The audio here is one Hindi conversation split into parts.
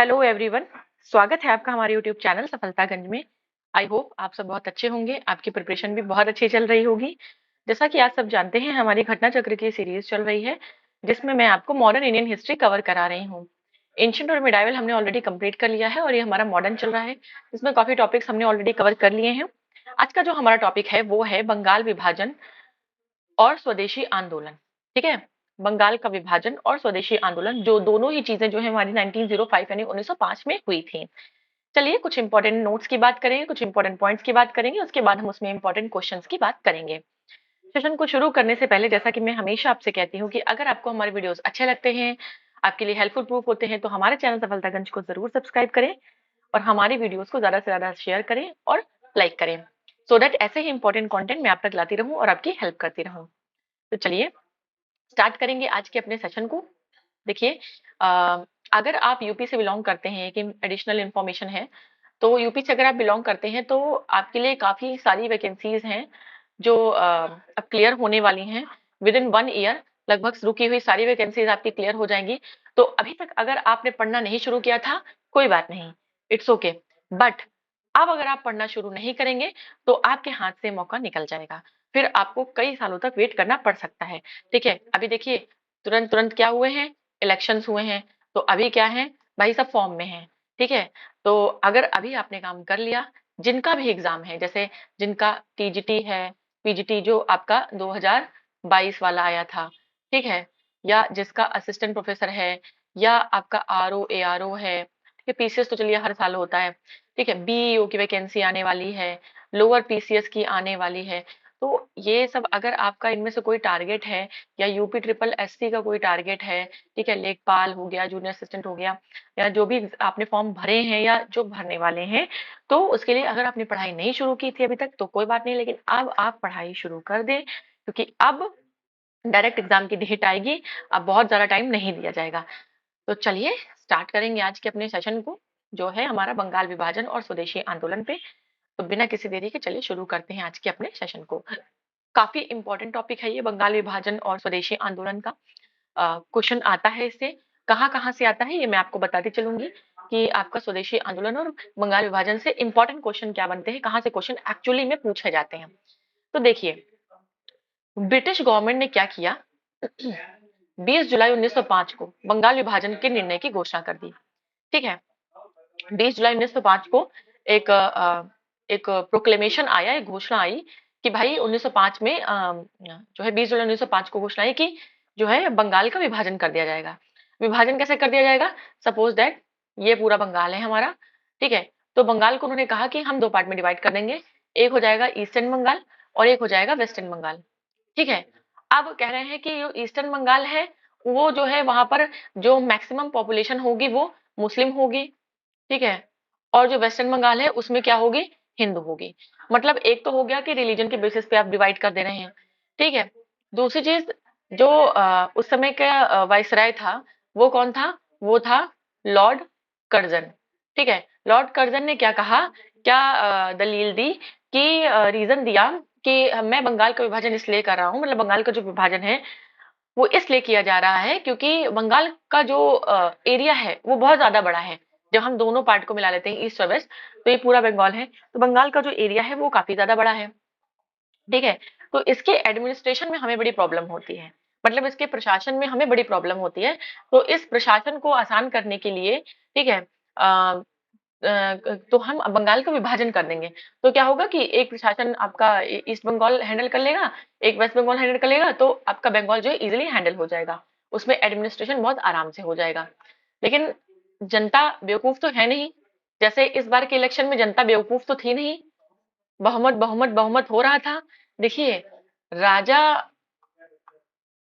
Hello everyone. स्वागत है आपका हमारे यूट्यूब चैनल सफलतागंज में। आई होप आप सब बहुत अच्छे होंगे, आपकी प्रिपरेशन भी बहुत अच्छी चल रही होगी। जैसा कि आप सब जानते हैं, हमारी घटना चक्र की सीरीज चल रही है जिसमें मैं आपको मॉडर्न इंडियन हिस्ट्री कवर करा रही हूँ। एंशिएंट और मिडाइवल हमने ऑलरेडी कंप्लीट कर लिया है और ये हमारा मॉडर्न चल रहा है, जिसमें काफी टॉपिक्स हमने ऑलरेडी कवर कर लिए हैं। आज का जो हमारा टॉपिक है वो है बंगाल विभाजन और स्वदेशी आंदोलन। ठीक है, बंगाल का विभाजन और स्वदेशी आंदोलन, जो दोनों ही चीजें जो है हमारी 1905 यानी 1905 में हुई थी। चलिए कुछ इंपॉर्टेंट नोट्स की बात करेंगे, कुछ इंपॉर्टेंट पॉइंट्स की बात करेंगे, उसके बाद हम उसमें इंपॉर्टेंट क्वेश्चंस की बात करेंगे। सेशन को शुरू करने से पहले जैसा कि मैं हमेशा आपसे कहती हूँ कि अगर आपको हमारे वीडियोस अच्छे लगते हैं, आपके लिए हेल्पफुल प्रूफ होते हैं, तो हमारे चैनल सफलतागंज को जरूर सब्सक्राइब करें और हमारी वीडियोस को ज्यादा से ज्यादा शेयर करें और लाइक करें, सो दैट ऐसे ही इंपॉर्टेंट कंटेंट मैं आप तक लाती रहूं और आपकी हेल्प करती रहूं। तो चलिए स्टार्ट करेंगे आज के अपने सेशन को। देखिए, अगर आप यूपी से बिलोंग करते हैं, एक एडिशनल इंफॉर्मेशन है, तो यूपी से अगर आप बिलोंग करते हैं तो आपके लिए काफी सारी वैकेंसीज हैं जो अब क्लियर होने वाली हैं विद इन 1 ईयर। लगभग रुकी हुई सारी वैकेंसीज आपकी क्लियर हो जाएंगी। तो अभी तक अगर आपने पढ़ना नहीं शुरू किया था, कोई बात नहीं, इट्स ओके। बट अब अगर आप पढ़ना शुरू नहीं करेंगे तो आपके हाथ से मौका निकल जाएगा, फिर आपको कई सालों तक वेट करना पड़ सकता है। ठीक है, अभी देखिए, तुरंत तुरंत क्या हुए हैं, इलेक्शंस हुए हैं, तो अभी क्या है भाई, सब फॉर्म में है। ठीक है, तो अगर अभी आपने काम कर लिया, जिनका भी एग्जाम है, जैसे जिनका टीजीटी है, पीजीटी जो आपका 2022 वाला आया था, ठीक है, या जिसका असिस्टेंट प्रोफेसर है, या आपका आरओ एआरओ है, ठीक है, पीसीएस तो चलिए हर साल होता है। ठीक है, बीईओ की वैकेंसी आने वाली है, लोअर पीसीएस की आने वाली है। तो ये सब अगर आपका इनमें से कोई टारगेट है, या यूपी ट्रिपल एससी का कोई टारगेट है, ठीक है, लेखपाल हो गया, जूनियर असिस्टेंट हो गया, या जो भी आपने फॉर्म भरे हैं या जो भरने वाले हैं, तो उसके लिए अगर आपने पढ़ाई नहीं शुरू की थी अभी तक तो कोई बात नहीं, लेकिन अब आप पढ़ाई शुरू कर दें, क्योंकि अब डायरेक्ट एग्जाम की डेट आएगी, अब बहुत ज्यादा टाइम नहीं दिया जाएगा। तो चलिए स्टार्ट करेंगे आज के अपने सेशन को, जो है हमारा बंगाल विभाजन और स्वदेशी आंदोलन पे। तो बिना किसी देरी के चलिए शुरू करते हैं आज के अपने सेशन को। काफी इंपॉर्टेंट टॉपिक है ये, बंगाल विभाजन और स्वदेशी आंदोलन का। क्वेश्चन आता है इससे, कहाँ कहाँ से आता है ये मैं आपको बताती चलूंगी कि आपका स्वदेशी आंदोलन और बंगाल विभाजन से इंपॉर्टेंट क्वेश्चन क्या बनते हैं, कहाँ से क्वेश्चन एक्चुअली में पूछे जाते हैं। तो देखिए, ब्रिटिश गवर्नमेंट ने क्या किया, 20 जुलाई 1905 को बंगाल विभाजन के निर्णय की घोषणा कर दी। ठीक है, 20 जुलाई 1905 को एक एक प्रोक्लेमेशन आया, एक घोषणा आई कि भाई 1905 में जो है 20 जुलाई 1905 को घोषणा आई कि जो है बंगाल का विभाजन कर दिया जाएगा। विभाजन कैसे कर दिया जाएगा, सपोज दैट ये पूरा बंगाल है हमारा। ठीक है, तो बंगाल को उन्होंने कहा कि हम 2 पार्ट में डिवाइड कर देंगे, एक हो जाएगा ईस्टर्न बंगाल और एक हो जाएगा वेस्टर्न बंगाल। ठीक है, अब कह रहे हैं कि जो ईस्टर्न बंगाल है वो जो है वहां पर जो मैक्सिमम पॉपुलेशन होगी वो मुस्लिम होगी। ठीक है, और जो वेस्टर्न बंगाल है उसमें क्या होगी, हिंदू होगी। मतलब एक तो हो गया कि रिलीजन के बेसिस पे आप डिवाइड कर दे रहे हैं। ठीक है, दूसरी चीज, जो उस समय का वाइसराय था वो कौन था, वो था लॉर्ड कर्जन। ठीक है, लॉर्ड कर्जन ने क्या कहा, क्या दलील दी, कि रीजन दिया कि मैं बंगाल का विभाजन इसलिए कर रहा हूँ, मतलब बंगाल का जो विभाजन है वो इसलिए किया जा रहा है क्योंकि बंगाल का जो एरिया है वो बहुत ज्यादा बड़ा है। जब हम दोनों पार्ट को मिला लेते हैं, ईस्ट और वेस्ट, तो ये पूरा बंगाल है, तो बंगाल का जो एरिया है वो काफी ज्यादा बड़ा है। ठीक है, तो इसके एडमिनिस्ट्रेशन में हमें बड़ी प्रॉब्लम होती है, मतलब इसके प्रशासन में हमें बड़ी प्रॉब्लम होती है। तो इस प्रशासन को आसान करने के लिए, ठीक है, तो हम बंगाल का विभाजन कर देंगे। तो क्या होगा कि एक प्रशासन आपका ईस्ट बंगाल हैंडल कर लेगा, एक वेस्ट बंगाल हैंडल कर लेगा, तो आपका बंगाल जो है इजिली हैंडल हो जाएगा, उसमें एडमिनिस्ट्रेशन बहुत आराम से हो जाएगा। लेकिन जनता बेवकूफ तो है नहीं, जैसे इस बार के इलेक्शन में जनता बेवकूफ तो थी नहीं, बहुमत बहुमत बहुमत हो रहा था। देखिए, राजा,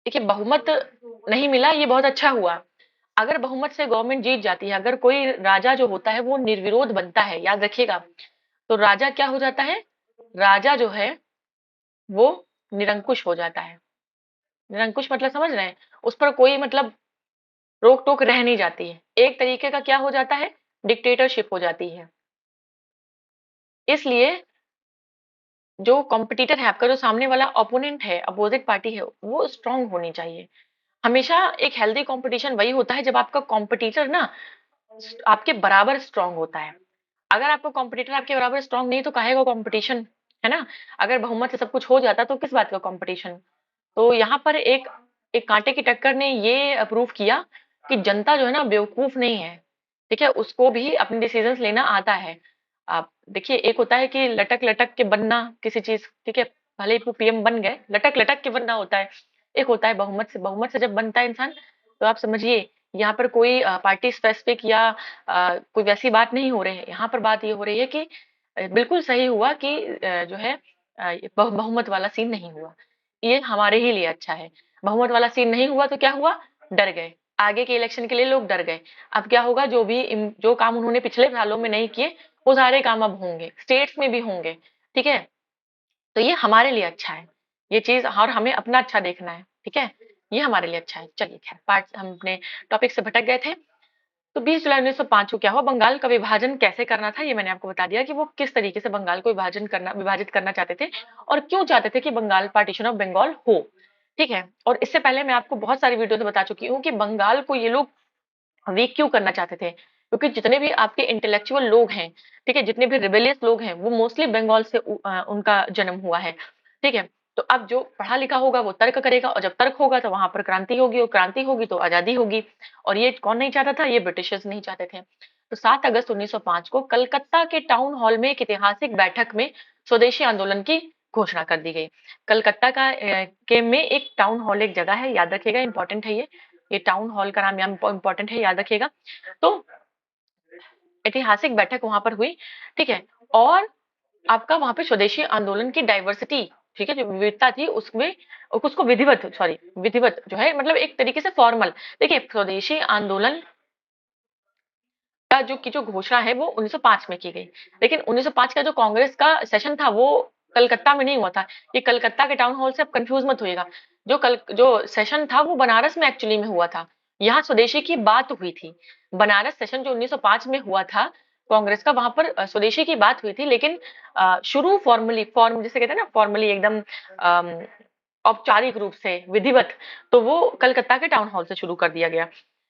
देखिए बहुमत नहीं मिला, ये बहुत अच्छा हुआ। अगर बहुमत से गवर्नमेंट जीत जाती है, अगर कोई राजा जो होता है वो निर्विरोध बनता है, याद रखिएगा, तो राजा क्या हो जाता है, राजा जो है वो निरंकुश हो जाता है। निरंकुश मतलब समझ रहे हैं, उस पर कोई मतलब रोक टोक रह नहीं जाती है, एक तरीके का क्या हो जाता है, डिक्टेटरशिप हो जाती है। इसलिए जो कॉम्पिटिटर है आपका, जो सामने वाला ओपोनेंट है, अपोजिट पार्टी है, वो स्ट्रांग होनी चाहिए। हमेशा एक हेल्दी कंपटीशन वही होता है जब आपका कॉम्पिटिटर ना आपके बराबर स्ट्रांग होता है। अगर आपका कॉम्पिटिटर आपके बराबर स्ट्रांग नहीं तो काहे का कॉम्पिटिशन, है ना? अगर बहुमत से सब कुछ हो जाता तो किस बात का कॉम्पिटिशन। तो यहाँ पर एक एक कांटे की टक्कर ने ये प्रूव किया कि जनता जो है ना बेवकूफ नहीं है। ठीक है, उसको भी अपने डिसीजंस लेना आता है। आप देखिए, एक होता है कि लटक लटक के बनना किसी चीज, ठीक है, भले ही वो पीएम बन गए, लटक लटक के बनना होता है। एक होता है बहुमत से, बहुमत से जब बनता है इंसान, तो आप समझिए यहाँ पर कोई पार्टी स्पेसिफिक या कोई वैसी बात नहीं हो रही है। यहाँ पर बात ये हो रही है कि बिल्कुल सही हुआ कि जो है बहुमत वाला सीन नहीं हुआ। ये हमारे ही लिए अच्छा है। बहुमत वाला सीन नहीं हुआ तो क्या हुआ, डर गए। आगे के इलेक्शन के लिए लोग डर गए। अब क्या होगा, जो काम उन्होंने पिछले सालों में नहीं किए वो सारे काम अब होंगे, स्टेट्स में भी होंगे। ठीक है, तो ये हमारे लिए अच्छा है ये चीज, और हमें अपना अच्छा देखना है। ठीक है, ये हमारे लिए अच्छा है। चलिए खैर, पार्ट हम अपने टॉपिक से भटक गए थे। तो 20 जुलाई 1905 को क्या हुआ, बंगाल का विभाजन कैसे करना था ये मैंने आपको बता दिया कि वो किस तरीके से बंगाल को विभाजित करना चाहते थे, और क्यों चाहते थे कि बंगाल पार्टीशन ऑफ बंगाल हो। ठीक है, और इससे पहले मैं आपको बहुत सारी वीडियो में बता चुकी हूँ कि बंगाल को ये लोग वीक क्यों करना चाहते थे, क्योंकि जितने भी आपके इंटेलेक्चुअल लोग हैं, ठीक है, जितने भी रिबेलियस लोग हैं, वो मोस्टली बंगाल से उनका जन्म हुआ है। ठीक है, तो अब जो पढ़ा लिखा होगा वो तर्क करेगा, और जब तर्क होगा तो वहां पर क्रांति होगी, और क्रांति होगी तो आजादी होगी। और ये कौन नहीं चाहता था, ये ब्रिटिशर्स नहीं चाहते थे। तो 7 अगस्त 1905 को कलकत्ता के टाउन हॉल में एक ऐतिहासिक बैठक में स्वदेशी आंदोलन की घोषणा कर दी गई। कलकत्ता के में एक टाउन हॉल, एक जगह है, याद रखिएगा, इंपॉर्टेंट है ये टाउन हॉल का नाम यहाँ इंपॉर्टेंट है, याद रखिएगा। तो ऐतिहासिक बैठक वहां पर हुई। ठीक है, और आपका वहां पे स्वदेशी आंदोलन की डाइवर्सिटी, ठीक है, जो विविधता थी उसमें उसको विधिवत जो है, मतलब एक तरीके से फॉर्मल। देखिए, स्वदेशी आंदोलन का जो घोषणा है वो 1905 में की गई, लेकिन 1905 का जो कांग्रेस का सेशन था वो कलकत्ता में नहीं हुआ था। ये कलकत्ता के टाउन हॉल से आप कंफ्यूज मत होइएगा। जो सेशन था वो बनारस में एक्चुअली में हुआ था। यहाँ स्वदेशी की बात हुई थी। बनारस सेशन जो 1905 में हुआ था कांग्रेस का, वहां पर स्वदेशी की बात हुई थी, लेकिन शुरू फॉर्म जिसे कहते हैं ना, फॉर्मली एकदम औपचारिक रूप से विधिवत, तो वो कलकत्ता के टाउन हॉल से शुरू कर दिया गया।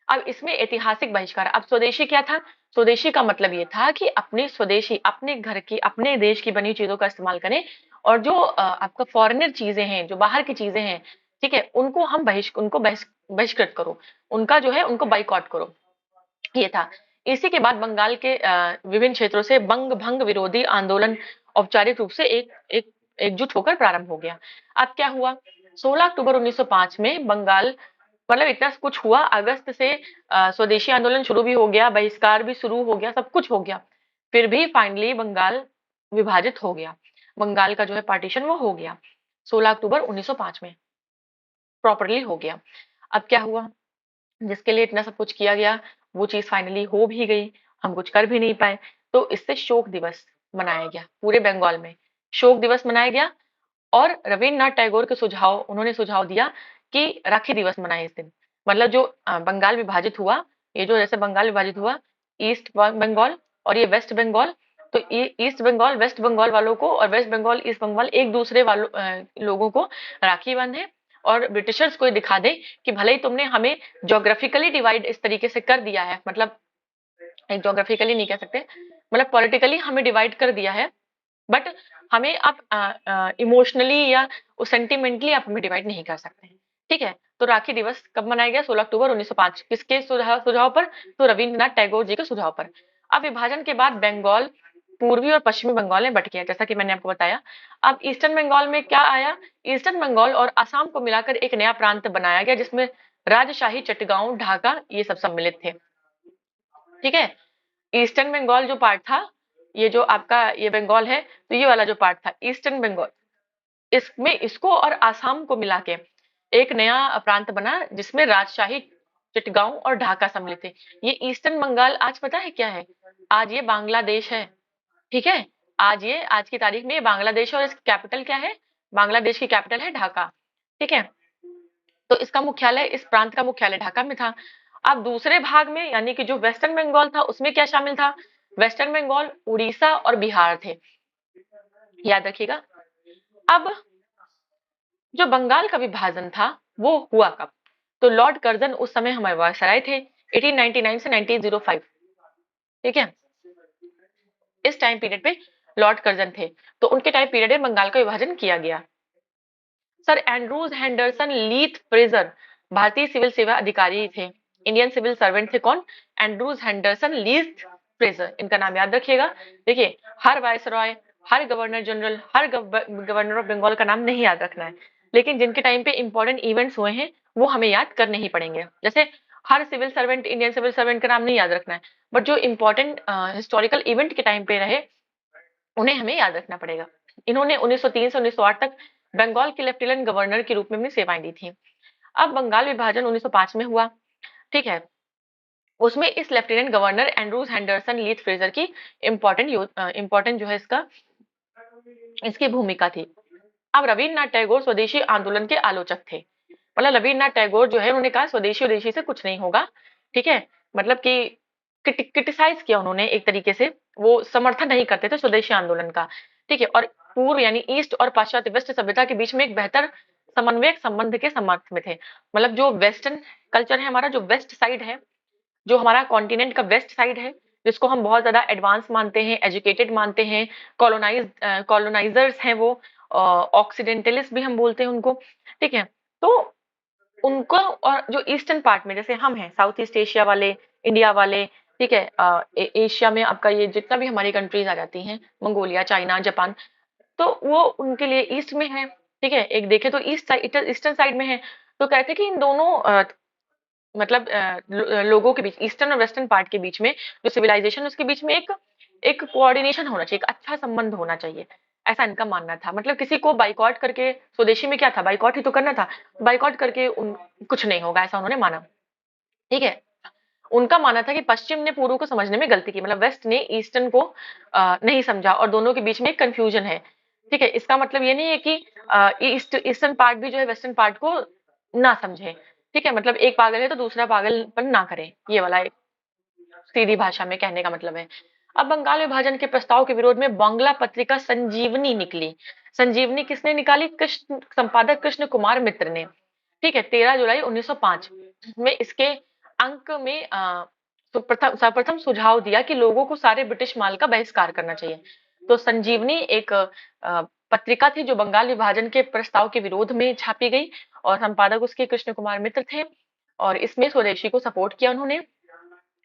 अब इसमें ऐतिहासिक बहिष्कार, अब स्वदेशी क्या था, स्वदेशी का मतलब ये था कि अपने स्वदेशी, अपने घर की, अपने देश की बनी चीजों का इस्तेमाल करें, और जो आपका फॉरेनर चीजें हैं, जो बाहर की चीजें हैं, ठीक है, उनको बहिष्कृत करो, उनका जो है उनको बाइकआउट करो, ये था। इसी के बाद बंगाल के विभिन्न क्षेत्रों से बंग भंग विरोधी आंदोलन औपचारिक रूप से एक एकजुट होकर प्रारंभ हो गया। अब क्या हुआ, 16 अक्टूबर 1905 में बंगाल, मतलब इतना कुछ हुआ, अगस्त से स्वदेशी आंदोलन शुरू भी हो गया, बहिष्कार भी शुरू हो गया, सब कुछ हो गया, फिर भी फाइनली बंगाल विभाजित हो गया। बंगाल का जो है पार्टीशन वो हो गया 16 अक्टूबर 1905 में, प्रॉपरली हो गया। अब क्या हुआ, जिसके लिए इतना सब कुछ किया गया वो चीज फाइनली हो भी गई, हम कुछ कर भी नहीं पाए। तो इससे शोक दिवस मनाया गया, पूरे बंगाल में शोक दिवस मनाया गया। और रविन्द्रनाथ टैगोर के सुझाव, उन्होंने सुझाव दिया कि राखी दिवस मनाए इस दिन। मतलब जो बंगाल विभाजित हुआ, ये जो जैसे बंगाल विभाजित हुआ, ईस्ट बंगाल और ये वेस्ट बंगाल, तो ये ईस्ट बंगाल वेस्ट बंगाल वालों को, और वेस्ट बंगाल ईस्ट बंगाल एक दूसरे वालों लोगों को राखी बांधे, और ब्रिटिशर्स को ये दिखा दे कि भले ही तुमने हमें ज्योग्राफिकली डिवाइड इस तरीके से कर दिया है, मतलब ज्योग्राफिकली नहीं कह सकते, मतलब पॉलिटिकली हमें डिवाइड कर दिया है, बट हमें आप इमोशनली या सेंटिमेंटली आप हमें डिवाइड नहीं कर सकते। ठीक है, तो राखी दिवस कब मनाया गया, 16 अक्टूबर 1905, किसके सुझाव पर, तो रविन्द्रनाथ टैगोर जी के सुझाव पर। अब विभाजन के बाद बंगाल पूर्वी और पश्चिमी बंगाल में बट गया, जैसा कि मैंने आपको बताया। अब ईस्टर्न बंगाल में क्या आया, ईस्टर्न बंगाल और असम को मिलाकर एक नया प्रांत बनाया गया, जिसमें राजशाही, चटगांव, ढाका ये सब सम्मिलित थे। ठीक है, ईस्टर्न बंगाल जो पार्ट था, ये जो आपका ये बंगाल है, तो ये वाला जो पार्ट था ईस्टर्न बंगाल, इसमें इसको और आसाम को मिला के एक नया प्रांत बना, जिसमें राजशाही, चिटगांव और ढाका सम्मिलित थे। ये ईस्टर्न बंगाल आज पता है क्या है, आज ये बांग्लादेश है। ठीक है, आज की तारीख में ये बांग्लादेश है, और इसकी कैपिटल क्या है, बांग्लादेश की कैपिटल है ढाका। ठीक है, तो इसका मुख्यालय, इस प्रांत का मुख्यालय ढाका में था। अब दूसरे भाग में, यानी कि जो वेस्टर्न बंगाल था, उसमें क्या शामिल था, वेस्टर्न बंगाल, उड़ीसा और बिहार थे, याद रखिएगा। अब जो बंगाल का विभाजन था वो हुआ कब, तो लॉर्ड कर्जन उस समय हमारे वायसराय थे, 1899 से 1905। ठीक है, इस टाइम पीरियड पे लॉर्ड कर्जन थे, तो उनके टाइम पीरियड में बंगाल का विभाजन किया गया। Sir Andrews Henderson Leith Fraser भारतीय सिविल सेवा अधिकारी थे, इंडियन सिविल सर्वेंट थे। कौन? एंड्रूज हेंडरसन लीथ फ्रेजर, इनका नाम याद रखिएगा। देखिए, हर वायसरॉय, हर गवर्नर जनरल, हर गवर्नर ऑफ बंगाल का नाम नहीं याद रखना है, लेकिन जिनके टाइम पे इंपॉर्टेंट इवेंट्स हुए हैं वो हमें याद करने ही पड़ेंगे। जैसे हर civil servant, Indian civil servant का नाम नहीं याद रखना है, बट जो इंपॉर्टेंट हिस्टोरिकल इवेंट के टाइम पे रहे उन्हें हमें याद रखना पड़ेगा। इन्होंने 1903 से 1908 तक बंगाल के लेफ्टिनेंट गवर्नर के रूप में अपनी सेवाएं दी थी। अब बंगाल विभाजन 1905 में हुआ, ठीक है, उसमें इस lieutenant governor Andrews Henderson Leith Fraser की इंपॉर्टेंट जो है इसकी भूमिका थी। अब रविन्द्रनाथ टैगोर स्वदेशी आंदोलन के आलोचक थे, मतलब रविन्द्रनाथ टैगोर जो है उन्होंने कहा स्वदेशी उदेशी से कुछ नहीं होगा, ठीक है, मतलब कि क्रिटिसाइज किया उन्होंने एक तरीके से, वो समर्थन नहीं करते थे स्वदेशी आंदोलन का, ठीक है, और पूर्व यानी ईस्ट और पाश्चात्य वेस्ट सभ्यता के बीच में एक बेहतर समन्वयक संबंध के समर्थ में थे। मतलब जो वेस्टर्न कल्चर है हमारा, जो वेस्ट साइड है, जो हमारा कॉन्टिनेंट का वेस्ट साइड है, जिसको हम बहुत ज्यादा एडवांस मानते हैं, एजुकेटेड मानते हैं, कॉलोनाइजर्स हैं वो, ऑक्सीडेंटलिस्ट भी हम बोलते हैं उनको, ठीक है, तो उनको, और जो ईस्टर्न पार्ट में जैसे हम हैं साउथ ईस्ट एशिया वाले, इंडिया वाले, ठीक है, एशिया में आपका ये जितना भी हमारी कंट्रीज आ जाती हैं, मंगोलिया, चाइना, जापान, तो वो उनके लिए ईस्ट में है, ठीक है, एक देखे तो ईस्टर्न साइड में है। तो कहते हैं कि इन दोनों मतलब लोगों के बीच, ईस्टर्न और वेस्टर्न पार्ट के बीच में जो सिविलाइजेशन, उसके बीच में एक एक कोऑर्डिनेशन होना चाहिए, एक अच्छा संबंध होना चाहिए, ऐसा इनका मानना था। मतलब किसी को बाइकॉट करके, स्वदेशी में क्या था, बाइकॉट ही तो करना था, बाइकॉट करके कुछ नहीं होगा, ऐसा उन्होंने माना, ठीक है। उनका मानना था कि पश्चिम ने पूर्व को समझने में गलती की, मतलब वेस्ट ने ईस्टर्न को नहीं समझा, और दोनों के बीच में एक कंफ्यूजन है, ठीक है। इसका मतलब ये नहीं है कि ईस्टर्न पार्ट भी जो है वेस्टर्न पार्ट को ना समझे, ठीक है, मतलब एक पागल है तो दूसरा पागलपन ना करे, ये वाला एक सीधी भाषा में कहने का मतलब है। अब बंगाल विभाजन के प्रस्ताव के विरोध में बांग्ला पत्रिका संजीवनी निकली। संजीवनी किसने निकाली? कृष्ण संपादक कृष्ण कुमार मित्र ने, ठीक है, 13 जुलाई 1905 में इसके अंक में सर्वप्रथम सुझाव दिया कि लोगों को सारे ब्रिटिश माल का बहिष्कार करना चाहिए। तो संजीवनी एक पत्रिका थी जो बंगाल विभाजन के प्रस्ताव के विरोध में छापी गई, और संपादक उसके कृष्ण कुमार मित्र थे, और इसमें स्वदेशी को सपोर्ट किया उन्होंने,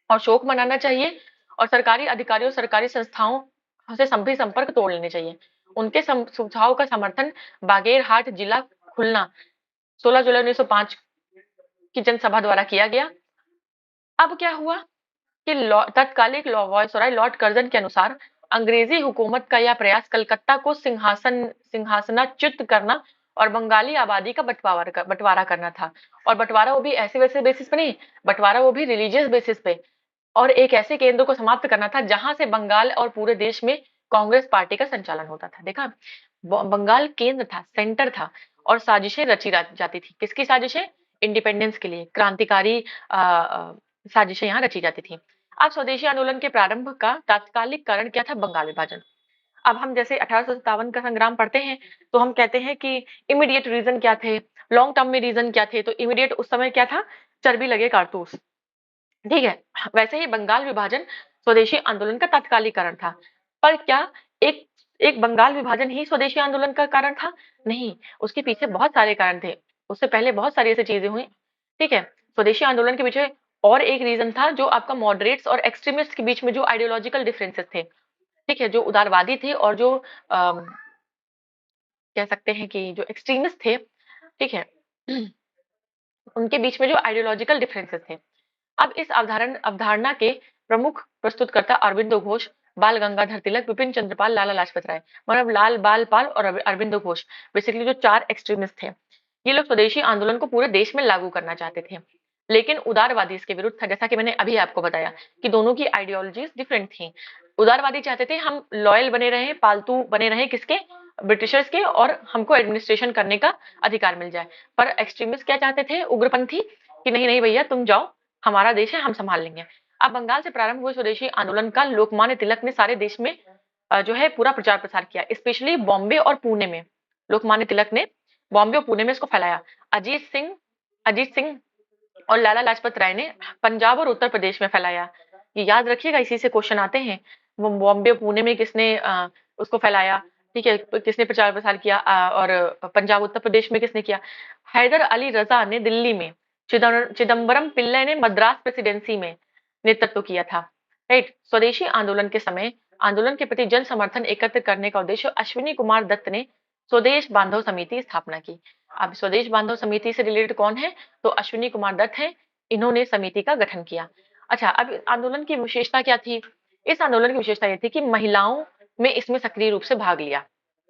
और शोक मनाना चाहिए, और सरकारी अधिकारियों, सरकारी संस्थाओं से सभी संपर्क तोड़ लेने चाहिए। उनके सुझाव का समर्थन बागेरहाट जिला खुलना 16 जुलाई 1905 की जनसभा द्वारा किया गया। अब क्या हुआ कि तत्कालिक वायसराय लॉर्ड कर्जन के अनुसार अंग्रेजी हुकूमत का यह प्रयास कलकत्ता को सिंहासनाच्युत करना और बंगाली आबादी का बंटवारा करना था, और बंटवारा वो भी ऐसे वैसे बेसिस पे नहीं, बंटवारा वो भी रिलीजियस बेसिस पे, और एक ऐसे केंद्र को समाप्त करना था जहां से बंगाल और पूरे देश में कांग्रेस पार्टी का संचालन होता था। देखा, बंगाल केंद्र था, सेंटर था, और साजिशें रची जाती थी। किसकी साजिशें? इंडिपेंडेंस के लिए, क्रांतिकारी साजिशें यहाँ रची जाती थी। अब स्वदेशी आंदोलन के प्रारंभ का तात्कालिक कारण क्या था? बंगाल विभाजन। अब हम जैसे 1857 का संग्राम पढ़ते हैं तो हम कहते हैं कि इमीडिएट रीजन क्या थे, लॉन्ग टर्म में रीजन क्या थे। तो इमीडिएट उस समय क्या था? चर्बी लगे कारतूस, ठीक है। वैसे ही बंगाल विभाजन स्वदेशी आंदोलन का तात्कालिक कारण था। पर क्या एक एक बंगाल विभाजन ही स्वदेशी आंदोलन का कारण था? नहीं, उसके पीछे बहुत सारे कारण थे। उससे पहले बहुत सारी ऐसी चीजें हुई, ठीक है। स्वदेशी आंदोलन के पीछे और एक रीजन था, जो आपका मॉडरेट्स और एक्सट्रीमिस्ट के बीच में जो आइडियोलॉजिकल डिफरेंसेस थे, ठीक है, जो उदारवादी थे और जो कह सकते हैं कि जो एक्सट्रीमिस्ट थे, ठीक है, उनके बीच में जो आइडियोलॉजिकल डिफरेंसेस थे। अब इस अवधारणा के प्रमुख प्रस्तुतकर्ता अरविंदो घोष, बाल गंगाधर तिलक, विपिन चंद्रपाल, लाला लाजपत राय, मतलब लाल बाल पाल और अरविंदो घोष, बेसिकली जो चार एक्सट्रीमिस्ट थे, ये लोग स्वदेशी आंदोलन को पूरे देश में लागू करना चाहते थे, लेकिन उदारवादी इसके विरुद्ध था। जैसा कि मैंने अभी आपको बताया कि दोनों की आइडियोलॉजीज डिफरेंट थी। उदारवादी चाहते थे हम लॉयल बने रहे, पालतू बने रहे, किसके? ब्रिटिशर्स के, और हमको एडमिनिस्ट्रेशन करने का अधिकार मिल जाए। पर एक्सट्रीमिस्ट क्या चाहते थे? उग्रपंथी, कि नहीं नहीं भैया तुम जाओ, हमारा देश है, हम संभाल लेंगे। अब बंगाल से प्रारंभ हुए स्वदेशी आंदोलन का लोकमान्य तिलक ने सारे देश में जो है पूरा प्रचार प्रसार किया, स्पेशली बॉम्बे और पुणे में। लोकमान्य तिलक ने बॉम्बे और पुणे में इसको फैलाया। अजीत सिंह और लाला लाजपत राय ने पंजाब और उत्तर प्रदेश में फैलाया। ये याद रखिएगा, इसी से क्वेश्चन आते हैं। वो बॉम्बे पुणे में किसने उसको फैलाया, ठीक है, किसने प्रचार प्रसार किया, और पंजाब उत्तर प्रदेश में किसने किया। हैदर अली रजा ने दिल्ली में, चिदम्बरम पिल्लै ने मद्रास प्रेसिडेंसी में नेतृत्व किया था। राइट। स्वदेशी आंदोलन के समय आंदोलन के प्रति जन समर्थन एकत्र करने का उद्देश्य अश्विनी कुमार दत्त ने स्वदेश बांधव समिति स्थापना की। अब स्वदेश बांधव समिति से रिलेटेड कौन है, तो अश्विनी कुमार दत्त है, इन्होंने समिति का गठन किया। अच्छा, अब आंदोलन की विशेषता क्या थी, इस आंदोलन की विशेषता ये थी कि महिलाओं में इसमें सक्रिय रूप से भाग लिया।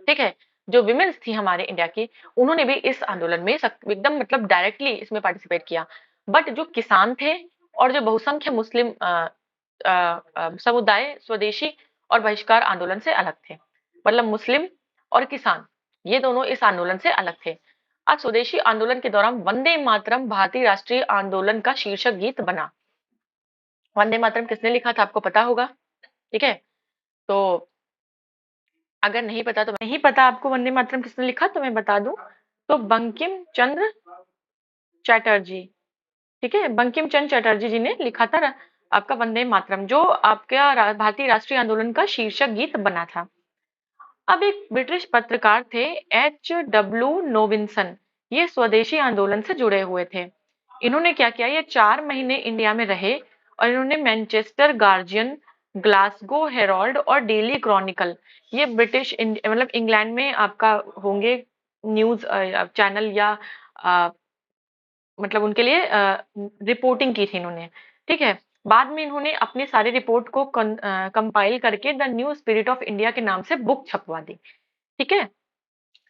ठीक है, जो विमेन्स थी हमारे इंडिया की, उन्होंने भी इस आंदोलन में एकदम मतलब डायरेक्टली इसमें पार्टिसिपेट किया। बट जो किसान थे और जो बहुसंख्य मुस्लिम समुदाय स्वदेशी और बहिष्कार आंदोलन से अलग थे। मतलब मुस्लिम और किसान, ये दोनों इस आंदोलन से अलग थे। अब स्वदेशी आंदोलन के दौरान वंदे मातरम भारतीय राष्ट्रीय आंदोलन का शीर्षक गीत बना। वंदे मातरम किसने लिखा था, आपको पता होगा। ठीक है, तो अगर नहीं पता आपको वंदे मातरम किसने लिखा, तो मैं बता दूं, तो बंकिम चंद्र चटर्जी। ठीक है, बंकिम चंद्र चटर्जी जी ने लिखा था आपका वंदे मातरम, जो आपका भारतीय राष्ट्रीय आंदोलन का शीर्षक गीत बना था। अब एक ब्रिटिश पत्रकार थे, H.W. नोबिन्सन, ये स्वदेशी आंदोलन से जुड़े हुए थे। इन्होंने क्या किया, ये 4 महीने इंडिया में रहे और इन्होंने मैनचेस्टर गार्जियन, ग्लासगो हेरोल्ड और डेली क्रॉनिकल, ये ब्रिटिश मतलब इंग्लैंड में आपका होंगे न्यूज चैनल, या मतलब उनके लिए रिपोर्टिंग की थी इन्होंने। ठीक है, बाद में इन्होंने अपनी सारी रिपोर्ट को कंपाइल करके the new spirit of India के नाम से बुक छपवा दी। ठीक है,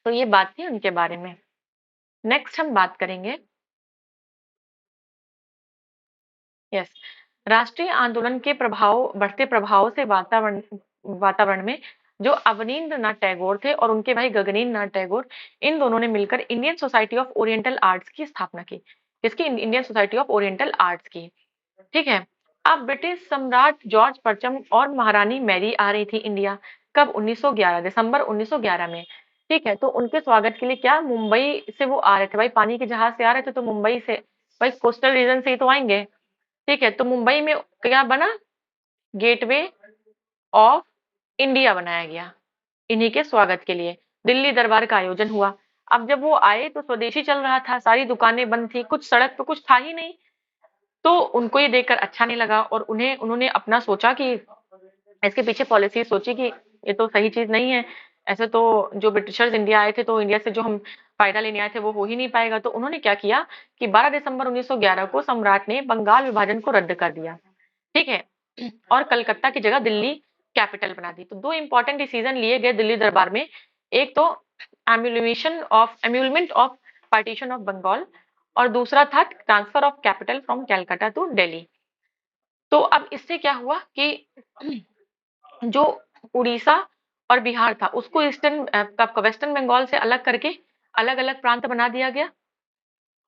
तो ये बात थी उनके बारे में। नेक्स्ट हम बात करेंगे, यस, राष्ट्रीय आंदोलन के बढ़ते प्रभाव से वातावरण में जो अवनींद्रनाथ टैगोर थे और उनके भाई गगनेंद्रनाथ टैगोर, इन दोनों ने मिलकर Indian society of oriental arts की स्थापना की। किसकी, Indian society of oriental arts की। ठीक है, अब ब्रिटिश सम्राट जॉर्ज परचम और महारानी मैरी आ रही थी इंडिया, कब, 1911, दिसंबर 1911 में। ठीक है, तो उनके स्वागत के लिए क्या, मुंबई से वो आ रहे थे, भाई पानी के जहाज से आ रहे थे, तो मुंबई से, भाई कोस्टल रीजन से ही तो आएंगे। ठीक है, तो मुंबई में क्या बना, गेटवे ऑफ इंडिया बनाया गया इन्हीं के स्वागत के लिए। दिल्ली दरबार का आयोजन हुआ। अब जब वो आए तो स्वदेशी चल रहा था, सारी दुकानें बंद थी, कुछ सड़क पे कुछ था ही नहीं, तो उनको ये देखकर अच्छा नहीं लगा और उन्होंने अपना सोचा कि इसके पीछे पॉलिसी सोची कि ये तो सही चीज नहीं है। ऐसे तो जो ब्रिटिशर्स इंडिया आए थे, तो इंडिया से जो हम फायदा लेने आए थे वो हो ही नहीं पाएगा। तो उन्होंने क्या किया कि 12 दिसंबर 1911 को सम्राट ने बंगाल विभाजन को रद्द कर दिया। ठीक है, और कलकत्ता की जगह दिल्ली कैपिटल बना दी। तो 2 इंपॉर्टेंट डिसीजन लिए गए दिल्ली दरबार में। एक तो annulment of partition of Bengal, और दूसरा था transfer of capital from Calcutta to Delhi. तो अब इससे क्या हुआ कि जो उड़ीसा और बिहार था, उसको वेस्टर्न बंगाल से अलग करके अलग अलग प्रांत बना दिया गया,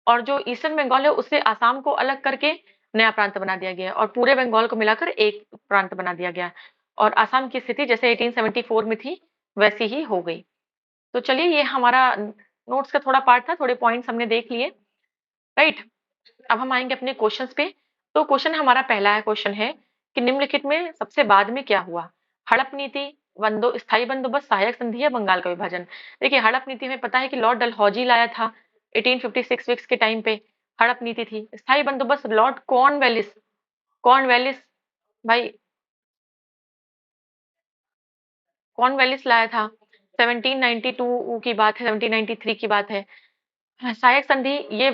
और जो ईस्टर्न बंगाल है उससे आसाम को अलग करके नया प्रांत बना दिया गया, और पूरे बंगाल को मिलाकर एक प्रांत बना दिया गया। और आसाम की स्थिति जैसे 1874 में थी वैसी ही हो गई। तो चलिए, ये हमारा नोट्स का थोड़ा पार्ट था, थोड़े पॉइंट्स हमने देख लिए। राइट, अब हम आएंगे अपने क्वेश्चंस पे। तो क्वेश्चन हमारा पहला है, क्वेश्चन है कि निम्नलिखित में सबसे बाद में क्या हुआ, हड़प नीति, स्थायी बंदोबस्त, सहायक संधि या बंगाल का विभाजन। देखिए, हड़प नीति हमें पता है कि लॉर्ड डलहौजी लाया था 1856 के टाइम पे, हड़प नीति थी। स्थायी बंदोबस्त लॉर्ड कॉर्नवालिस, कॉर्नवालिस भाई कॉर्नवालिस लाया था, 1792 की बात है, 1793 की बात है। सहायक संधि ये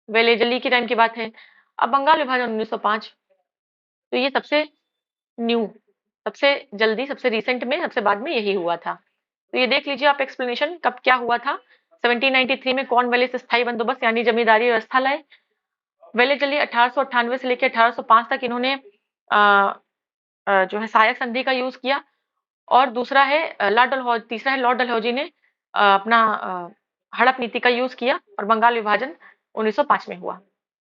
वेलेजली के टाइम की बात है। अब बंगाल विभाजन 1905, तो ये सबसे न्यू, सबसे जल्दी, सबसे रिसेंट में, सबसे बाद में यही हुआ था। तो ये देख लीजिए आप एक्सप्लेनेशन कब क्या हुआ था। 1793 में कॉर्नवालिस स्थायी बंदोबस्त यानी जमींदारी व्यवस्था लाए। वेलेजली 1898 से लेकर 1805 तक इन्होंने जो है सहायक संधि का यूज किया। और दूसरा है तीसरा है लॉर्ड डलहौजी ने अपना हड़प नीति का यूज किया, और बंगाल विभाजन 1905 में हुआ।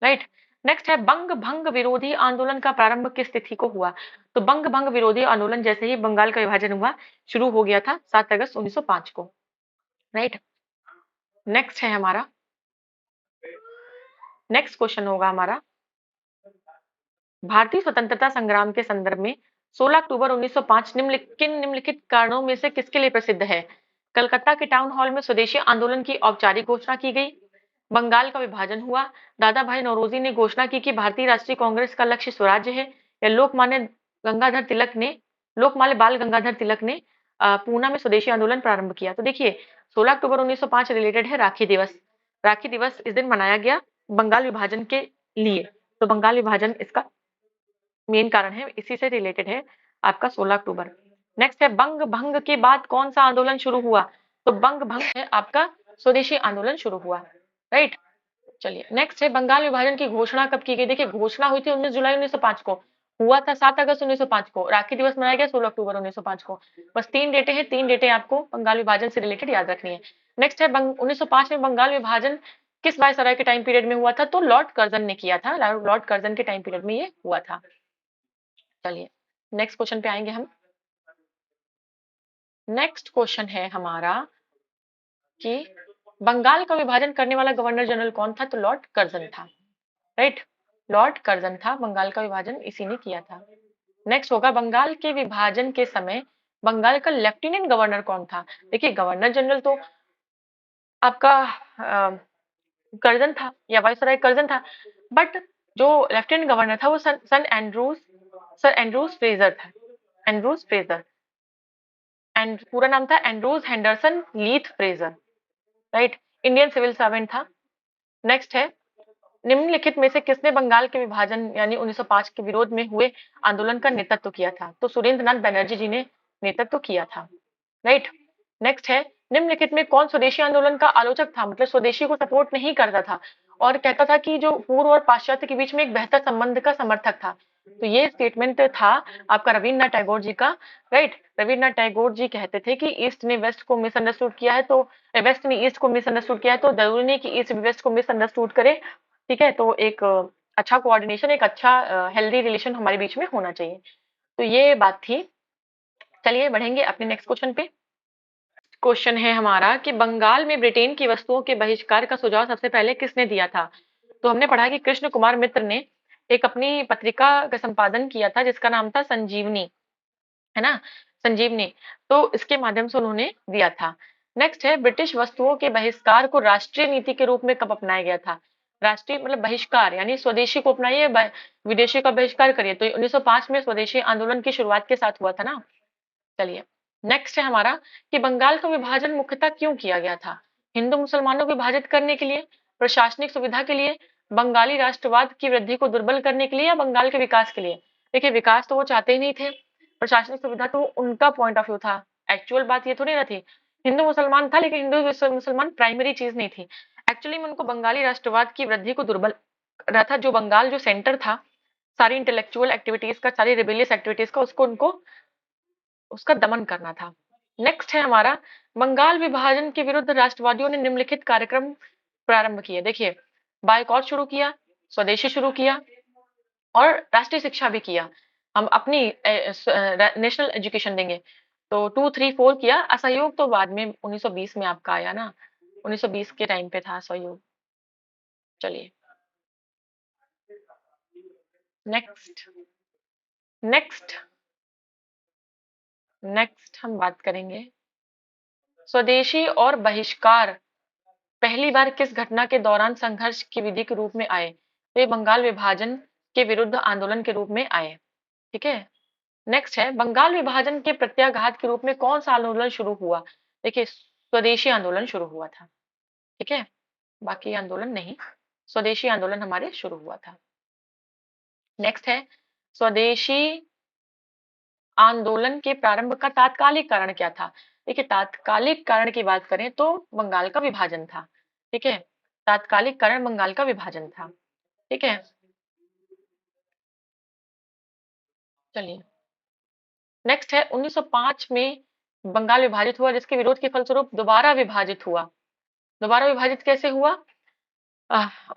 राइट। नेक्स्ट है बंग भंग विरोधी आंदोलन का प्रारंभ किस तिथि को हुआ। तो बंग भंग विरोधी आंदोलन जैसे ही बंगाल का विभाजन हुआ शुरू हो गया था 7 अगस्त 1905 को। राइट। नेक्स्ट है हमारा, नेक्स्ट क्वेश्चन होगा हमारा, भारतीय स्वतंत्रता संग्राम के संदर्भ में 16 अक्टूबर 1905 निम्नलिखित कारणों में से किसके लिए प्रसिद्ध है? कलकत्ता के टाउन हॉल में स्वदेशी आंदोलन की औपचारिक घोषणा की गई, बंगाल का विभाजन हुआ, दादा भाई नौरोजी ने घोषणा की कि भारतीय राष्ट्रीय कांग्रेस का लक्ष्य स्वराज्य है, या लोकमान्य बाल गंगाधर तिलक ने पूना में स्वदेशी आंदोलन प्रारंभ किया। तो देखिए 16 अक्टूबर 1905 रिलेटेड है राखी दिवस। राखी दिवस इस दिन मनाया गया बंगाल विभाजन के लिए। तो बंगाल विभाजन इसका मेन कारण है, इसी से रिलेटेड है आपका 16 अक्टूबर। नेक्स्ट है बंग भंग के बाद कौन सा आंदोलन शुरू हुआ? तो बंग भंग है आपका स्वदेशी आंदोलन शुरू हुआ, राइट। चलिए नेक्स्ट है बंगाल विभाजन की घोषणा कब की गई? देखिए घोषणा हुई थी 19 जुलाई 1905 को, हुआ था 7 अगस्त 1905 को, राखी दिवस मनाया गया 16 अक्टूबर 1905 को। बस 3 डेटें हैं, 3 डेटें आपको बंगाल विभाजन से रिलेटेड याद रखनी है। नेक्स्ट है 1905 में बंगाल विभाजन किस वायसराय के टाइम पीरियड में हुआ था? तो लॉर्ड कर्जन ने किया था, लॉर्ड कर्जन के टाइम पीरियड में ये हुआ था। चलिए नेक्स्ट क्वेश्चन पे आएंगे हम। नेक्स्ट क्वेश्चन है हमारा कि बंगाल का विभाजन करने वाला गवर्नर जनरल कौन था? तो लॉर्ड कर्जन था, राइट। लॉर्ड कर्जन था, बंगाल का विभाजन इसी ने किया था। नेक्स्ट होगा बंगाल के विभाजन के समय बंगाल का लेफ्टिनेंट गवर्नर कौन था? देखिए गवर्नर जनरल तो आपका कर्जन था या वायसराय कर्जन था, बट जो लेफ्टिनेंट गवर्नर था वो सर एंड्रूज फ्रेजर था। एंड्रूज फ्रेजर, एंड पूरा नाम था Andrews Henderson Leith Fraser, right. Indian civil servant था। नेक्स्ट है निम्नलिखित में से किसने बंगाल के विभाजन यानी 1905 के विरोध में हुए आंदोलन का नेतृत्व किया था? तो सुरेंद्र नाथ बनर्जी जी ने नेतृत्व किया था, राइट। नेक्स्ट है निम्नलिखित में कौन स्वदेशी आंदोलन का आलोचक था? मतलब स्वदेशी को सपोर्ट नहीं करता था और कहता था कि जो पूर्व और पाश्चात्य के बीच में एक बेहतर संबंध का समर्थक था। तो ये स्टेटमेंट था आपका रविन्द्रनाथ टैगोर जी का, राइट। रविन्द्रनाथ टैगोर जी कहते थे कि ईस्ट ने वेस्ट को मिसअंडरस्टूड किया है, तो वेस्ट ने ईस्ट को मिसअंडरस्टूड किया है, तो जरूरी नहीं कि ईस्ट वेस्ट को मिसअंडरस्टूड करे, ठीक है। तो एक अच्छा कोऑर्डिनेशन, एक अच्छा हेल्दी रिलेशन हमारे बीच में होना चाहिए। तो ये बात थी। चलिए बढ़ेंगे अपने नेक्स्ट क्वेश्चन पे। क्वेश्चन है हमारा कि बंगाल में ब्रिटेन की वस्तुओं के बहिष्कार का सुझाव सबसे पहले किसने दिया था? तो हमने पढ़ा कि कृष्ण कुमार मित्र ने एक अपनी पत्रिका का संपादन किया था जिसका नाम था संजीवनी, है ना, संजीवनी। तो इसके माध्यम से उन्होंने दिया था। नेक्स्ट है ब्रिटिश वस्तुओं के बहिष्कार को राष्ट्रीय नीति के रूप में कब अपनाया गया था? राष्ट्रीय मतलब बहिष्कार यानी स्वदेशी को अपनाइए, विदेशी का बहिष्कार करिए। तो 1905 में स्वदेशी आंदोलन की शुरुआत के साथ हुआ था ना। चलिए नेक्स्ट है हमारा कि बंगाल का विभाजन मुख्यतः क्यों किया गया था? हिंदू मुसलमानों को विभाजित करने के लिए, प्रशासनिक सुविधा के लिए, बंगाली राष्ट्रवाद की वृद्धि को दुर्बल करने के लिए, या बंगाल के विकास के लिए? देखिए विकास तो वो चाहते ही नहीं थे, प्रशासनिक सुविधा तो उनका पॉइंट ऑफ व्यू था, एक्चुअल बात ये थोड़ी ना थी। हिंदू मुसलमान था लेकिन हिंदू मुसलमान प्राइमरी चीज नहीं थी। एक्चुअली में उनको बंगाली राष्ट्रवाद की वृद्धि को दुर्बल रहा था। जो बंगाल जो सेंटर था सारी इंटेलेक्चुअल एक्टिविटीज का, सारी रिबेलियस एक्टिविटीज का, उसको उनको उसका दमन करना था। नेक्स्ट है हमारा बंगाल विभाजन के विरुद्ध राष्ट्रवादियों ने निम्नलिखित कार्यक्रम प्रारंभ किए। देखिए बायकॉट शुरू किया, स्वदेशी शुरू किया और राष्ट्रीय शिक्षा भी किया। हम अपनी नेशनल एजुकेशन देंगे। तो 2, 3, 4 किया। असहयोग तो बाद में 1920 में आपका आया ना, 1920 के टाइम पे था असहयोग। चलिए नेक्स्ट नेक्स्ट नेक्स्ट हम बात करेंगे स्वदेशी और बहिष्कार पहली बार किस घटना के दौरान संघर्ष की विधि के रूप में आए? तो ये बंगाल विभाजन के विरुद्ध आंदोलन के रूप में आए, ठीक है। नेक्स्ट है बंगाल विभाजन के प्रत्याघात के रूप में कौन सा आंदोलन शुरू हुआ? देखिए स्वदेशी आंदोलन शुरू हुआ था, ठीक है, बाकी आंदोलन नहीं, स्वदेशी आंदोलन हमारे शुरू हुआ था। नेक्स्ट है स्वदेशी आंदोलन के प्रारंभ का तात्कालिक कारण क्या था? देखिए तात्कालिक कारण की बात करें तो बंगाल का विभाजन था, ठीक है। तात्कालिक कारण बंगाल का विभाजन था, ठीक है। चलिए नेक्स्ट है 1905 में बंगाल विभाजित हुआ जिसके विरोध के फलस्वरूप दोबारा विभाजित हुआ। दोबारा विभाजित कैसे हुआ?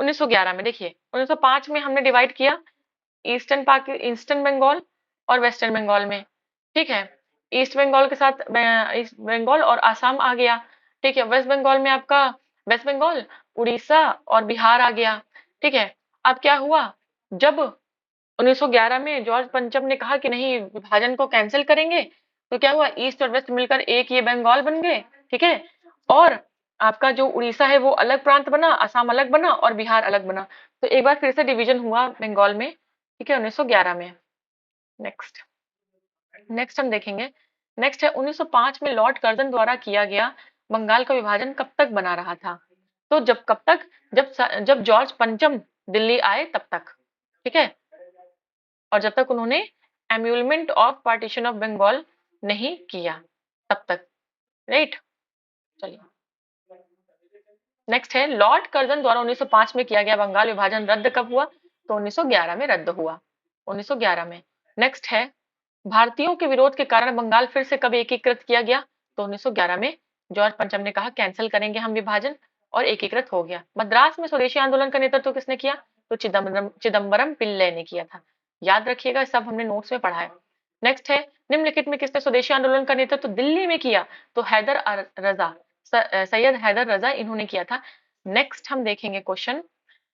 1911 में। देखिए 1905 में हमने डिवाइड किया ईस्टर्न बंगाल और वेस्टर्न बंगाल में, ठीक है। ईस्ट बंगाल के साथ ईस्ट बंगाल और आसाम आ गया, ठीक है। वेस्ट बंगाल में आपका वेस्ट बंगाल, उड़ीसा और बिहार आ गया, ठीक है। अब क्या हुआ, जब 1911 में जॉर्ज पंचम ने कहा कि नहीं, विभाजन को कैंसिल करेंगे। तो क्या हुआ, ईस्ट और वेस्ट मिलकर एक ये बंगाल बन गए। ठीक है, और आपका जो उड़ीसा है वो अलग प्रांत बना, असम अलग बना और बिहार अलग बना। तो एक बार फिर से डिवीजन हुआ बंगाल में। ठीक है, 1911 में। नेक्स्ट नेक्स्ट हम देखेंगे। नेक्स्ट है 1905 में लॉर्ड कर्जन द्वारा किया गया बंगाल का विभाजन कब तक बना रहा था। तो जब कब तक, जब जॉर्ज पंचम दिल्ली आए तब तक। ठीक है, और जब तक उन्होंने एम्यूलमेंट ऑफ पार्टीशन ऑफ बंगाल नहीं किया तब तक। राइट, चलिए नेक्स्ट है, लॉर्ड कर्जन द्वारा 1905 में किया गया बंगाल विभाजन रद्द कब हुआ। तो 1911 में रद्द हुआ, 1911 में। नेक्स्ट है, भारतीयों के विरोध के कारण बंगाल फिर से कब एकीकृत किया गया। तो 1911 में जॉर्ज पंचम ने कहा कैंसिल करेंगे हम विभाजन, और एकीकृत हो गया। मद्रास में स्वदेशी आंदोलन का नेतृत्व किसने किया। तो चिदम्बरम पिल्ले ने किया था। याद रखिएगा, सब हमने नोट्स में पढ़ा है। नेक्स्ट है, निम्नलिखित में किसने स्वदेशी आंदोलन का नेतृत्व दिल्ली में किया। तो रजा सैयद हैदर रजा, इन्होंने किया था। नेक्स्ट हम देखेंगे क्वेश्चन,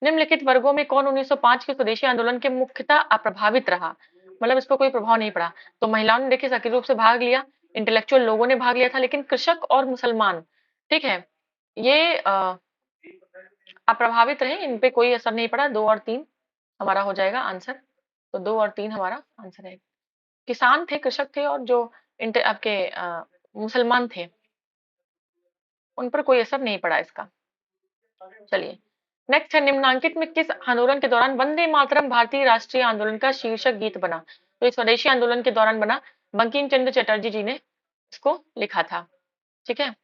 निम्नलिखित वर्गों में कौन 1905 के स्वदेशी आंदोलन के मुख्यतः अप्रभावित रहा, मतलब इस पर कोई प्रभाव नहीं पड़ा। तो महिलाओं ने देखिए सक्रिय रूप से भाग लिया, इंटेलेक्चुअल लोगों ने भाग लिया था, लेकिन कृषक और मुसलमान, ठीक है, ये अप्रभावित रहे, इन पे कोई असर नहीं पड़ा। 2 और 3 हमारा हो जाएगा आंसर। तो 2 और 3 हमारा आंसर है। किसान थे, कृषक थे, और जो आपके मुसलमान थे, उन पर कोई असर नहीं पड़ा इसका। चलिए नेक्स्ट है, निम्नांकित में किस आंदोलन के दौरान वंदे मातरम भारतीय राष्ट्रीय आंदोलन का शीर्षक गीत बना। तो इस स्वदेशी आंदोलन के दौरान बना, बंकिम चंद्र चटर्जी जी ने इसको लिखा था। ठीक है,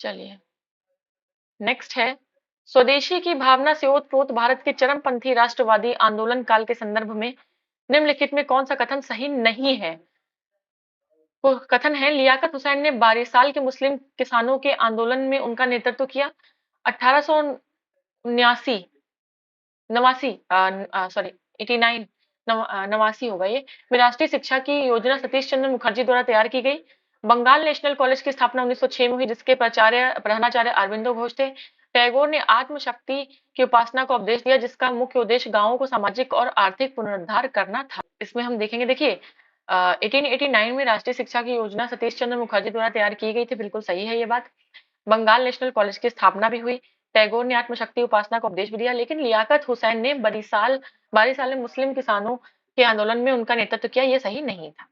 चलिए नेक्स्ट है, स्वदेशी की भावना से ओतप्रोत भारत के चरमपंथी राष्ट्रवादी आंदोलन काल के संदर्भ में निम्नलिखित में कौन सा कथन सही नहीं है। वो कथन है, लियाकत हुसैन ने 12 साल के मुस्लिम किसानों के आंदोलन में उनका नेतृत्व किया। 1879 नवासी सॉरी 89 नवासी होगा ये, में राष्ट्रीय शिक्षा की योजना सतीश चंद्र मुखर्जी द्वारा तैयार की गई। बंगाल नेशनल कॉलेज की स्थापना 1906 में हुई, जिसके प्रधानाचार्य अरविंदो घोष थे। टैगोर ने आत्मशक्ति की उपासना को उपदेश दिया, जिसका मुख्य उद्देश्य गांवों को सामाजिक और आर्थिक पुनरुद्धार करना था। इसमें हम देखेंगे, देखिए 1889 में राष्ट्रीय शिक्षा की योजना सतीश चंद्र मुखर्जी द्वारा तैयार की गई थी, बिल्कुल सही है ये बात। बंगाल नेशनल कॉलेज की स्थापना भी हुई। टैगोर ने आत्मशक्ति उपासना को उपदेश भी दिया, लेकिन लियाकत हुसैन ने 12 साल में मुस्लिम किसानों के आंदोलन में उनका नेतृत्व किया, ये सही नहीं था।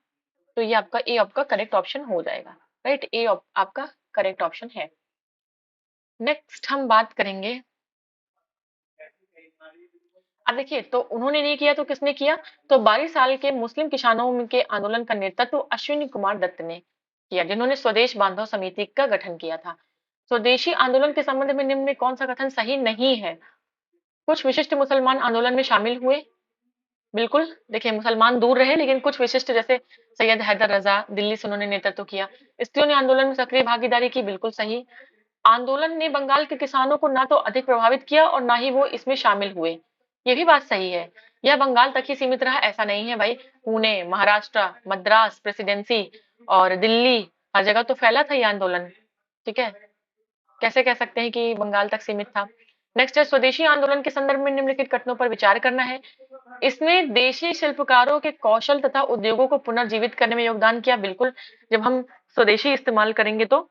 तो ये आपका ए आपका करेक्ट ऑप्शन हो जाएगा। राइट, ए आपका करेक्ट ऑप्शन है। नेक्स्ट हम बात करेंगे, अब देखिए, तो उन्होंने नहीं किया तो किसने किया। तो 12 साल के मुस्लिम किसानों के आंदोलन का नेतृत्व अश्विनी कुमार दत्त ने किया, जिन्होंने स्वदेश बांधव समिति का गठन किया था। स्वदेशी आंदोलन के संबंध में निम्न में कौन सा कथन सही नहीं है। कुछ विशिष्ट मुसलमान आंदोलन में शामिल हुए, बिल्कुल, देखिए मुसलमान दूर रहे, लेकिन कुछ विशिष्ट जैसे सैयद हैदर रजा दिल्ली से उन्होंने नेतृत्व किया। स्त्रियों ने आंदोलन में सक्रिय भागीदारी की, बिल्कुल सही। आंदोलन ने बंगाल के किसानों को ना तो अधिक प्रभावित किया और ना ही वो इसमें शामिल हुए, ये भी बात सही है। यह बंगाल तक ही सीमित रहा, ऐसा नहीं है भाई। पुणे, महाराष्ट्र, मद्रास प्रेसिडेंसी और दिल्ली, हर जगह तो फैला था ये आंदोलन। ठीक है, कैसे कह सकते हैं कि बंगाल तक सीमित था। नेक्स्ट है, स्वदेशी आंदोलन के संदर्भ में निम्नलिखित कथनों पर विचार करना है। इसमें देशी शिल्पकारों के कौशल तथा उद्योगों को पुनर्जीवित करने में योगदान किया, बिल्कुल। जब हम स्वदेशी इस्तेमाल करेंगे तो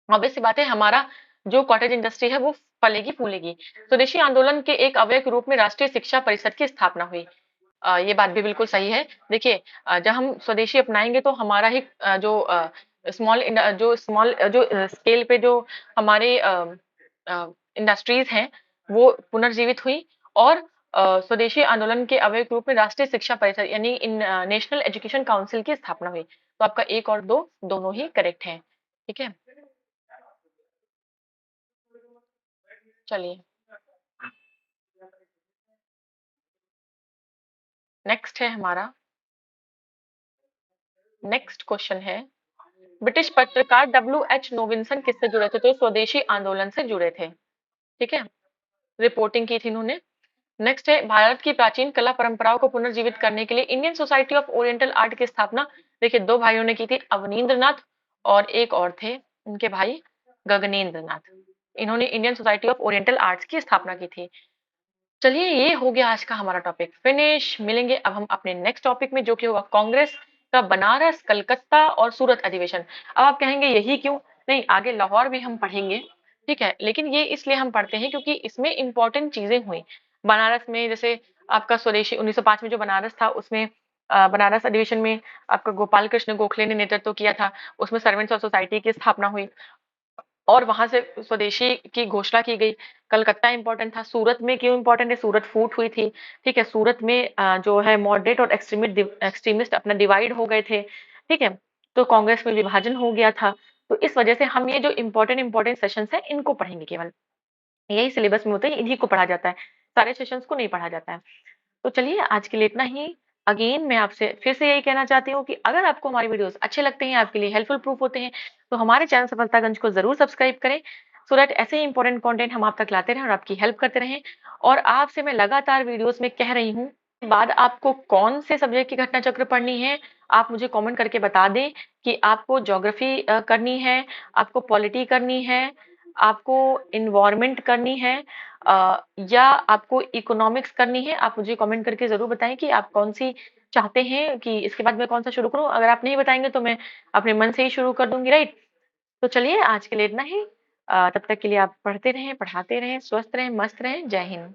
ऑब्वियस सी बात है, हमारा जो कॉटेज इंडस्ट्री है वो फलेगी फूलेगी। स्वदेशी आंदोलन के एक अवयव के रूप में राष्ट्रीय शिक्षा परिषद की स्थापना हुई, ये बात भी बिल्कुल सही है। देखिए जब हम स्वदेशी अपनाएंगे तो हमारा ही जो स्मॉल स्केल पे जो हमारे इंडस्ट्रीज हैं वो पुनर्जीवित हुई, और स्वदेशी आंदोलन के अवयव के रूप में राष्ट्रीय शिक्षा परिषद यानी नेशनल एजुकेशन काउंसिल की स्थापना हुई। तो आपका 1 और 2 दोनों ही करेक्ट हैं। ठीक है, चलिए नेक्स्ट है हमारा, नेक्स्ट क्वेश्चन है, ब्रिटिश पत्रकार डब्ल्यू.एच. नोबिन्सन किससे जुड़े थे। तो स्वदेशी आंदोलन से जुड़े थे। ठीक है, रिपोर्टिंग की थी इन्होंने। नेक्स्ट है, भारत की प्राचीन कला परंपराओं को पुनर्जीवित करने के लिए Indian society of oriental art की स्थापना, देखिए 2 भाइयों ने की थी, अवनींद्र नाथ और एक और थे उनके भाई गगनेंद्र नाथ। इन्होंने Indian society of oriental arts की स्थापना की थी। चलिए ये हो गया आज का हमारा टॉपिक फिनिश। मिलेंगे अब हम अपने नेक्स्ट टॉपिक में, जो कि होगा कांग्रेस का बनारस, कलकत्ता और सूरत अधिवेशन। अब आप कहेंगे यही क्यों? नहीं, आगे लाहौर भी हम पढ़ेंगे, ठीक है, लेकिन ये इसलिए हम पढ़ते हैं क्योंकि इसमें इंपॉर्टेंट चीजें हुई बनारस में। जैसे आपका स्वदेशी 1905 में जो बनारस था, उसमें बनारस अधिवेशन में आपका गोपाल कृष्ण गोखले ने नेतृत्व किया था। उसमें सर्वेंट्स ऑफ सोसाइटी की स्थापना हुई और वहां से स्वदेशी की घोषणा की गई। कलकत्ता इंपॉर्टेंट था। सूरत में क्यों इंपॉर्टेंट है? सूरत फूट हुई थी, ठीक है। सूरत में जो है मॉडरेट और एक्सट्रीमिस्ट अपना डिवाइड हो गए थे, ठीक है। तो कांग्रेस में विभाजन हो गया था। तो इस वजह से हम ये जो इंपॉर्टेंट इंपॉर्टेंट सेशंस है इनको पढ़ेंगे केवल। यही सिलेबस में होता है, इन्हीं को पढ़ा जाता है, सारे सेशंस को नहीं पढ़ा जाता है। तो चलिए आज के लिए इतना ही। अगेन मैं आपसे फिर से यही कहना चाहती हूँ कि अगर आपको हमारे वीडियोस अच्छे लगते हैं, आपके लिए हेल्पफुल प्रूफ होते हैं, तो हमारे चैनल सफलतागंज को जरूर सब्सक्राइब करें, सो दैट ऐसे ही इंपॉर्टेंट कंटेंट हम आप तक लाते रहें और आपकी हेल्प करते रहें। और आपसे मैं लगातार वीडियोस में कह रही हूँ, बाद आपको कौन से सब्जेक्ट की घटना चक्र पढ़नी है, आप मुझे कमेंट करके बता दें कि आपको ज्योग्राफी करनी है, आपको पॉलिटी करनी है, आपको इन्वायरमेंट करनी है, या आपको इकोनॉमिक्स करनी है। आप मुझे कमेंट करके जरूर बताएं कि आप कौन सी चाहते हैं, कि इसके बाद मैं कौन सा शुरू करूं। अगर आप नहीं बताएंगे तो मैं अपने मन से ही शुरू कर दूंगी, राइट। तो चलिए आज के लिए इतना ही। तब तक के लिए आप पढ़ते रहें, पढ़ाते रहें, स्वस्थ रहें, मस्त रहें। जय हिंद।